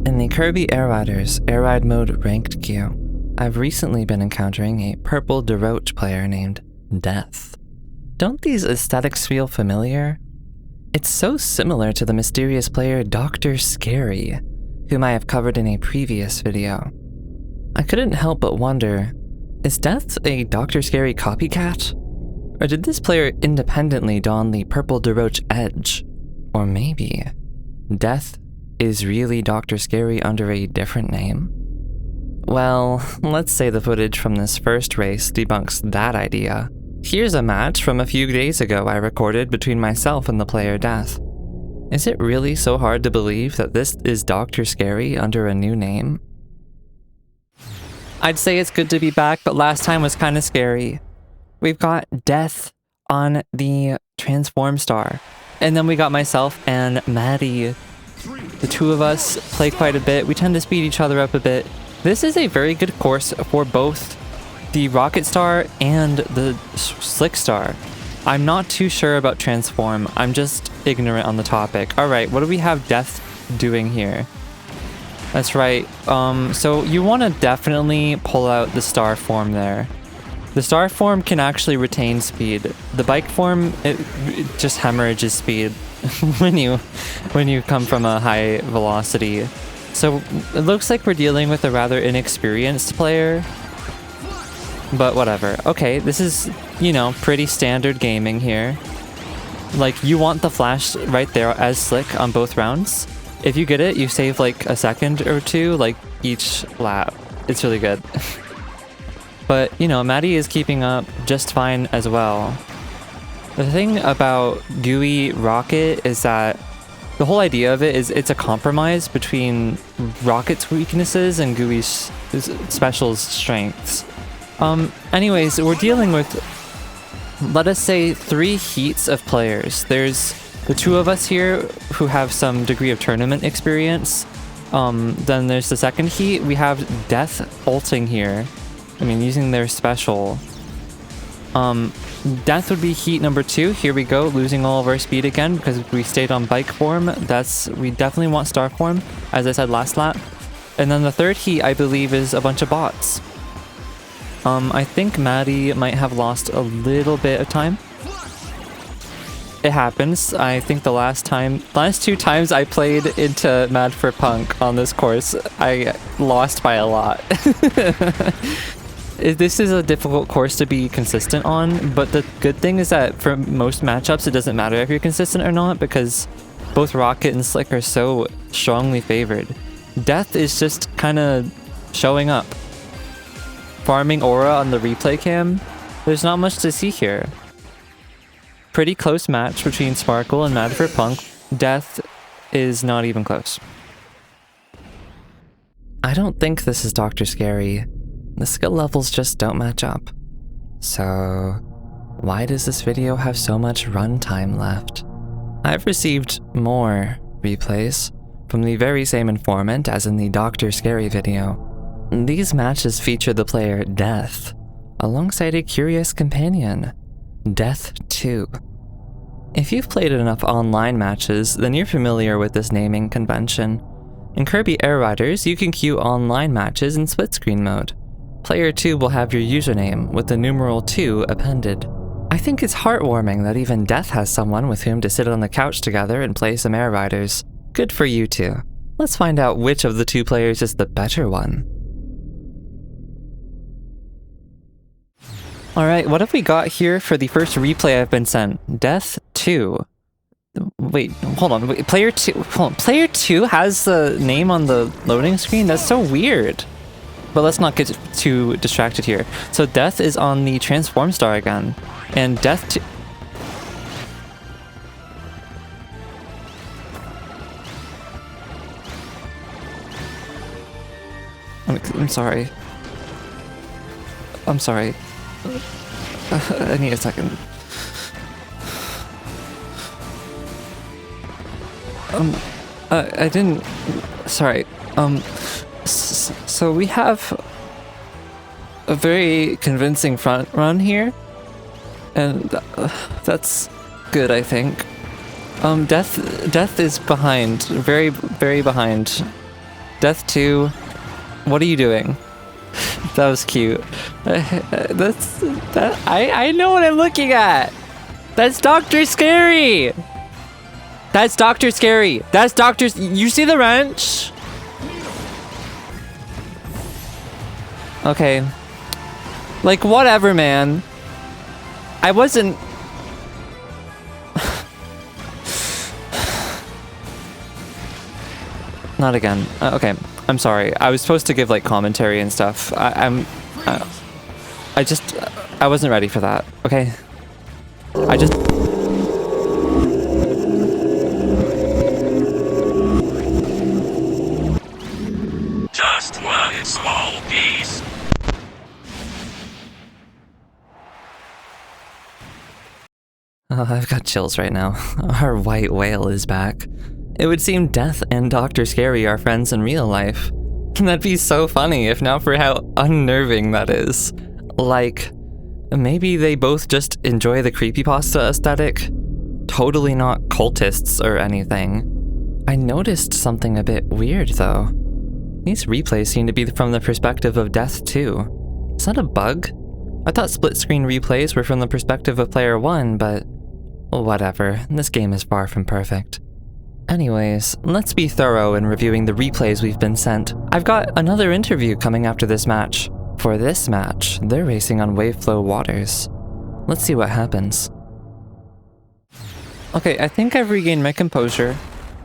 In the Kirby Air Riders Air Ride Mode Ranked queue, I've recently been encountering a purple Daroach player named Death. Don't these aesthetics feel familiar? It's so similar to the mysterious player Dr. Scary, whom I have covered in a previous video. I couldn't help but wonder, is Death a Dr. Scary copycat? Or did this player independently don the purple Daroach edge? Or maybe Death is really Dr. Scary under a different name? Well, let's say the footage from this first race debunks that idea. Here's a match from a few days ago I recorded between myself and the player Death. Is it really so hard to believe that this is Dr. Scary under a new name? I'd say it's good to be back, but last time was kinda scary. We've got Death on the Transform Star, and then we got myself and Maddie. The two of us play quite a bit. We tend to speed each other up a bit. This is a very good course for both the Rocket Star and the Slick Star. I'm not too sure about Transform. I'm just ignorant on the topic. Alright, what do we have Death doing here? That's right. So you want to definitely pull out the star form there. The star form can actually retain speed. The bike form, it just hemorrhages speed when you come from a high velocity. So it looks like we're dealing with a rather inexperienced player, but whatever. Okay, this is, you know, pretty standard gaming here. Like, you want the flash right there as Slick on both rounds. If you get it, you save like a second or two, like each lap. It's really good. But, you know, Maddie is keeping up just fine as well. The thing about Gooey Rocket is that the whole idea of it is it's a compromise between Rocket's weaknesses and Gooey's special strengths. Anyways, we're dealing with, let us say, 3 heats of players. There's the two of us here who have some degree of tournament experience. Then there's the second heat. We have Death ulting here. I mean, using their special. Death would be heat number 2. Here we go, losing all of our speed again because we stayed on bike form. We definitely want star form, as I said last lap. And then the third heat, I believe, is a bunch of bots. I think Maddie might have lost a little bit of time. It happens. I think the last 2 times I played into Mad for Punk on this course, I lost by a lot. This is a difficult course to be consistent on, but the good thing is that for most matchups, it doesn't matter if you're consistent or not, because both Rocket and Slick are so strongly favored. Death is just kind of showing up. Farming aura on the replay cam, there's not much to see here. Pretty close match between Sparkle and Mad for Punk. Death is not even close. I don't think this is Dr. Scary. The skill levels just don't match up. So, why does this video have so much runtime left? I've received more replays from the very same informant as in the Dr. Scary video. These matches feature the player Death, alongside a curious companion, Death2. If you've played enough online matches, then you're familiar with this naming convention. In Kirby Air Riders, you can queue online matches in split-screen mode. Player 2 will have your username with the numeral 2 appended. I think it's heartwarming that even Death has someone with whom to sit on the couch together and play some Air Riders. Good for you two. Let's find out which of the 2 players is the better one. Alright, what have we got here for the first replay I've been sent? Death2. Wait, hold on. Wait, Player 2. Hold on. Player 2 has the name on the loading screen? That's so weird. But let's not get too distracted here. So Death is on the Transform Star again. And Death2... I'm sorry. I'm sorry. I need a second. I didn't... Sorry. So we have a very convincing front run here, and that's good, I think. Death is behind, very behind. Death2, what are you doing? That was cute. I know what I'm looking at. That's Dr. Scary. That's Dr. Scary. That's Dr. You see the wrench? Okay. Like, whatever, man. I wasn't... Not again. Okay. I'm sorry. I was supposed to give, like, commentary and stuff. I wasn't ready for that, okay? Just one small piece. Oh, I've got chills right now. Our white whale is back. It would seem Death and Dr. Scary are friends in real life. That'd be so funny if not for how unnerving that is. Like, maybe they both just enjoy the creepypasta aesthetic? Totally not cultists or anything. I noticed something a bit weird though. These replays seem to be from the perspective of Death2. Is that a bug? I thought split-screen replays were from the perspective of player 1, but... whatever, this game is far from perfect. Anyways, let's be thorough in reviewing the replays we've been sent. I've got another interview coming after this match. For this match, they're racing on Waveflow waters. Let's see what happens. Okay, I think I've regained my composure.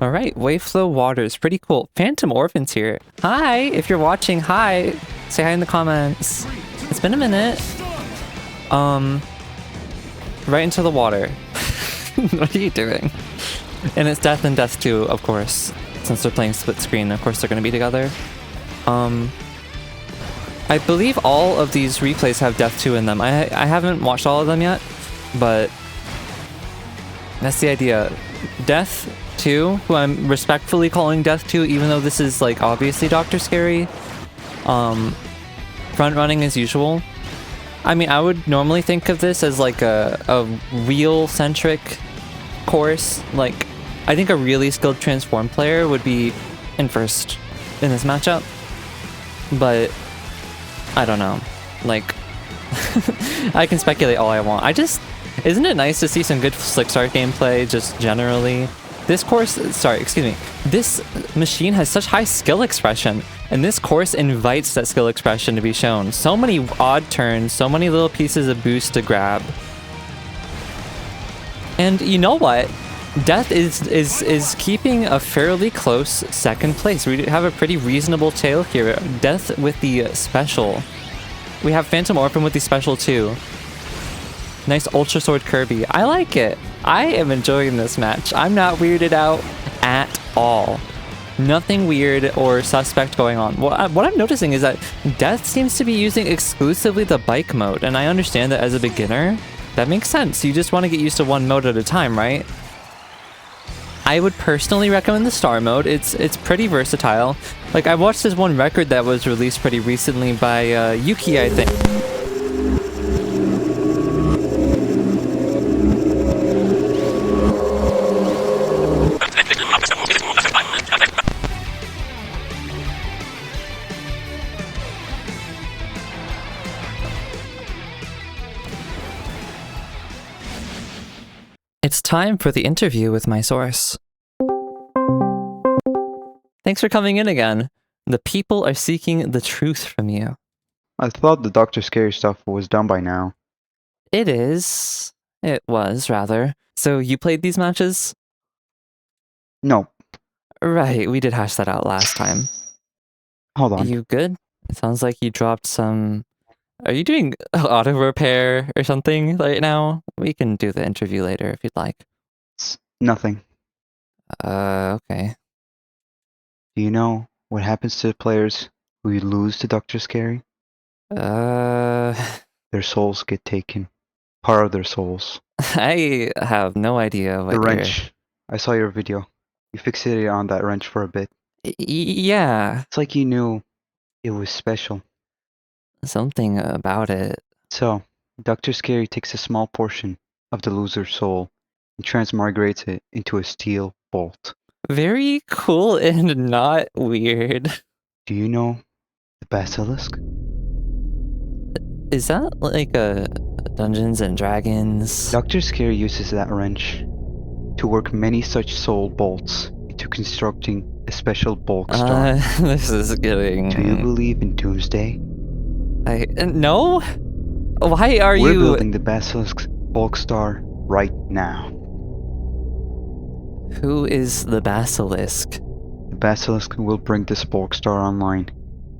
Alright, Waveflow waters, pretty cool. Phantom Orphan's here. Hi, if you're watching, hi. Say hi in the comments. It's been a minute. Right into the water. What are you doing? And it's Death and Death2, of course. Since they're playing split screen, of course they're gonna be together. I believe all of these replays have Death2 in them. I haven't watched all of them yet, but that's the idea. Death2, who I'm respectfully calling Death2, even though this is like obviously Dr. Scary. Front running as usual. I mean, I would normally think of this as like a wheel-centric course. Like, I think a really skilled transform player would be in first in this matchup. But I don't know. Like, I can speculate all I want. Isn't it nice to see some good Slick Start gameplay just generally? This course, this machine has such high skill expression, and this course invites that skill expression to be shown. So many odd turns, so many little pieces of boost to grab. And you know what? Death is keeping a fairly close second place. We have a pretty reasonable tail here. Death with the special. We have Phantom Orphan with the special too. Nice Ultra Sword Kirby. I like it. I am enjoying this match. I'm not weirded out at all. Nothing weird or suspect going on. What I'm noticing is that Death seems to be using exclusively the bike mode, and I understand that as a beginner, that makes sense. You just want to get used to one mode at a time, right? I would personally recommend the star mode. It's pretty versatile. Like, I watched this one record that was released pretty recently by Yuki, I think. It's time for the interview with my source. Thanks for coming in again. The people are seeking the truth from you. I thought the Dr. Scary stuff was done by now. It is. It was, rather. So you played these matches? No. Right, we did hash that out last time. Hold on. You good? It sounds like you dropped some... Are you doing auto repair or something right now? We can do the interview later if you'd like. It's nothing. Okay. Do you know what happens to the players who you lose to Dr. Scary? Their souls get taken. Part of their souls. I have no idea what The wrench. I saw your video. You fixated on that wrench for a bit. Yeah. It's like you knew it was special. Something about it. So, Dr. Scary takes a small portion of the loser's soul and transmigrates it into a steel bolt. Very cool and not weird. Do you know the basilisk? Is that like a Dungeons and Dragons? Dr. Scary uses that wrench to work many such soul bolts into constructing a special bulk star. This is getting... Do you believe in doomsday? No? Why are We're you... building the basilisk's bulk star right now. Who is the basilisk? The basilisk will bring this bulk star online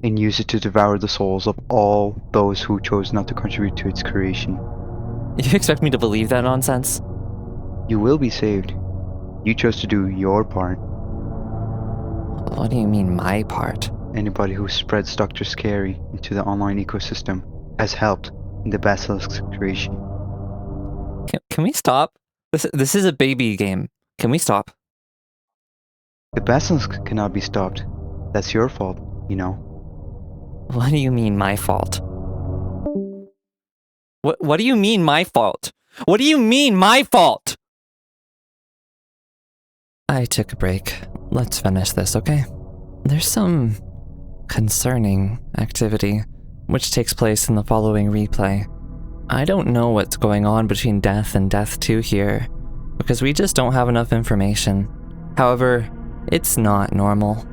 and use it to devour the souls of all those who chose not to contribute to its creation. You expect me to believe that nonsense? You will be saved. You chose to do your part. What do you mean, my part? Anybody who spreads Dr. Scary into the online ecosystem has helped in the basilisk's creation. Can we stop? This is a baby game. Can we stop? The basilisk cannot be stopped. That's your fault, you know. What do you mean, my fault? What do you mean, my fault? What do you mean, my fault? I took a break. Let's finish this, okay? There's some concerning activity, which takes place in the following replay. I don't know what's going on between Death and Death2 here, because we just don't have enough information. However, it's not normal.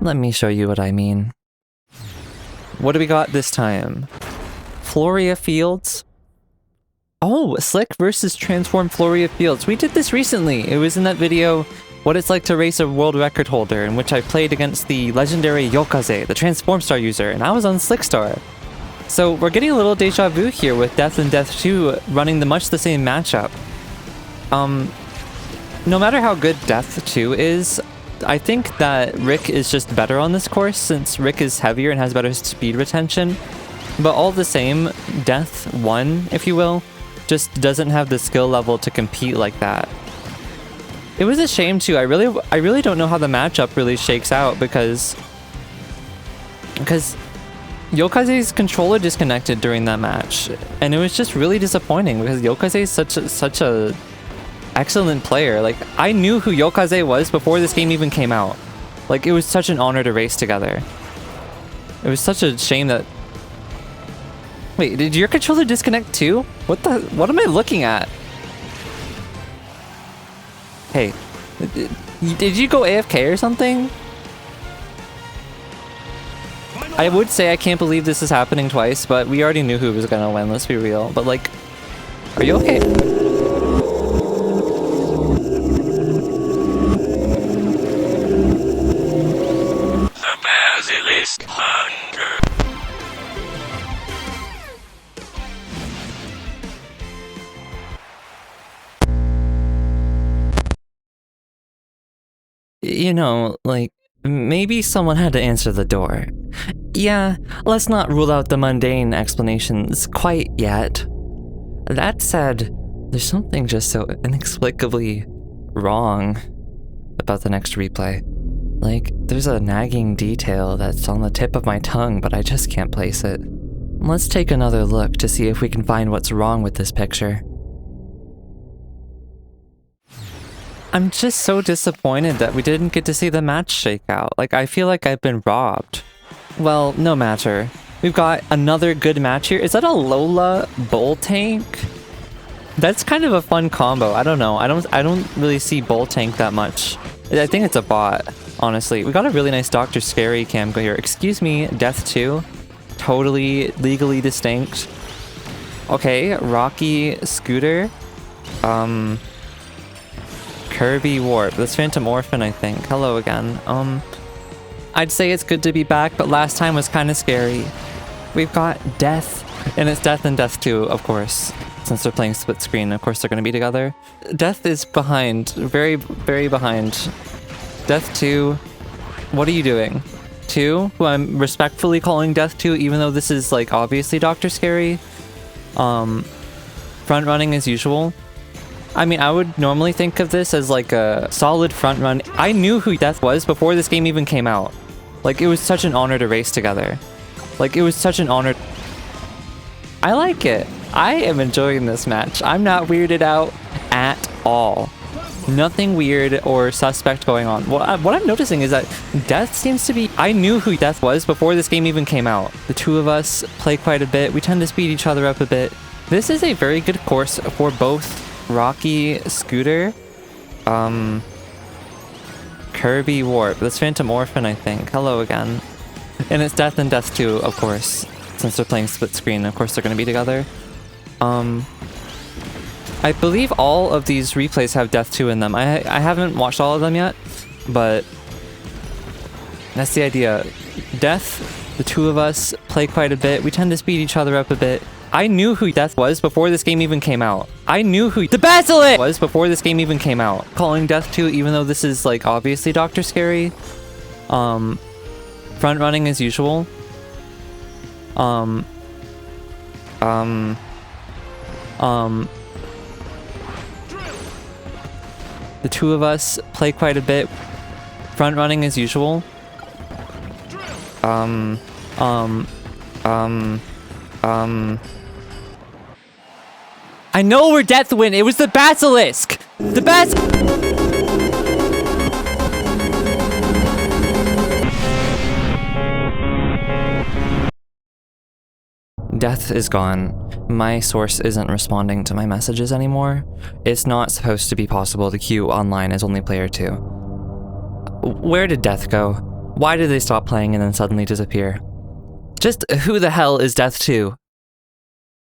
Let me show you what I mean. What do we got this time? Floria Fields? Oh, Slick versus Transform Floria Fields. We did this recently. It was in that video, What It's Like to Race a World Record Holder, in which I played against the legendary Yokaze, the Transform Star user, and I was on Slick Star. So we're getting a little deja vu here with Death and Death2 running much the same matchup. No matter how good Death2 is, I think that Rick is just better on this course since Rick is heavier and has better speed retention. But all the same, Death1, if you will, just doesn't have the skill level to compete like that. It was a shame too. I really don't know how the matchup really shakes out because Yokaze's controller disconnected during that match, and it was just really disappointing because Yokaze is such a excellent player. Like, I knew who Yokaze was before this game even came out. Like, it was such an honor to race together. It was such a shame that... Wait, did your controller disconnect too? What am I looking at? Hey, did you go AFK or something? I would say I can't believe this is happening twice, but we already knew who was gonna win, let's be real. But like, are you okay? The basilisk hunger. You know, like, maybe someone had to answer the door. Yeah, let's not rule out the mundane explanations quite yet. That said, there's something just so inexplicably wrong about the next replay. Like, there's a nagging detail that's on the tip of my tongue, but I just can't place it. Let's take another look to see if we can find what's wrong with this picture. I'm just so disappointed that we didn't get to see the match shake out. Like, I feel like I've been robbed. Well, no matter. We've got another good match here. Is that a Lola Bull Tank? That's kind of a fun combo. I don't know. I don't really see Bull Tank that much. I think it's a bot, honestly. We got a really nice Dr. Scary cam go here. Excuse me, Death2. Totally legally distinct. Okay, Rocky Scooter. Kirby Warp. That's Phantom Orphan, I think. Hello again. I'd say it's good to be back, but last time was kind of scary. We've got Death, and it's Death and Death2, of course. Since they're playing split screen, of course they're going to be together. Death is behind. Very, very behind. Death2, what are you doing? 2, who I'm respectfully calling Death2, even though this is, like, obviously Dr. Scary. Front running as usual. I mean, I would normally think of this as like a solid front run. I knew who Death was before this game even came out. Like, it was such an honor to race together. Like, it was such an honor. I like it. I am enjoying this match. I'm not weirded out at all. Nothing weird or suspect going on. What I'm noticing is that Death seems to be... I knew who Death was before this game even came out. The two of us play quite a bit. We tend to speed each other up a bit. This is a very good course for both Rocky, Scooter, Kirby, Warp. That's Phantom Orphan, I think. Hello again. And it's Death and Death2, of course. Since they're playing split screen, of course they're going to be together. I believe all of these replays have Death2 in them. I haven't watched all of them yet, but that's the idea. Death, the two of us play quite a bit. We tend to speed each other up a bit. I knew who Death was before this game even came out. I knew who the Basilisk was before this game even came out. Calling Death2, even though this is like obviously Dr. Scary. Front running as usual. The two of us play quite a bit. Front running as usual. I know where Death went. It was the Basilisk. The Death is gone. My source isn't responding to my messages anymore. It's not supposed to be possible to queue online as only player 2. Where did Death go? Why did they stop playing and then suddenly disappear? Just who the hell is Death2?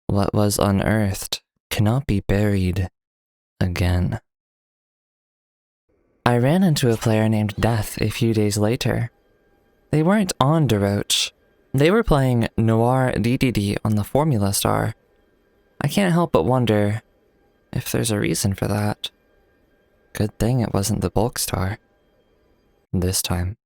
What was unearthed cannot be buried again. I ran into a player named Death a few days later. They weren't on Daroach. They were playing Noir DDD on the Formula Star. I can't help but wonder if there's a reason for that. Good thing it wasn't the Bulk Star. This time.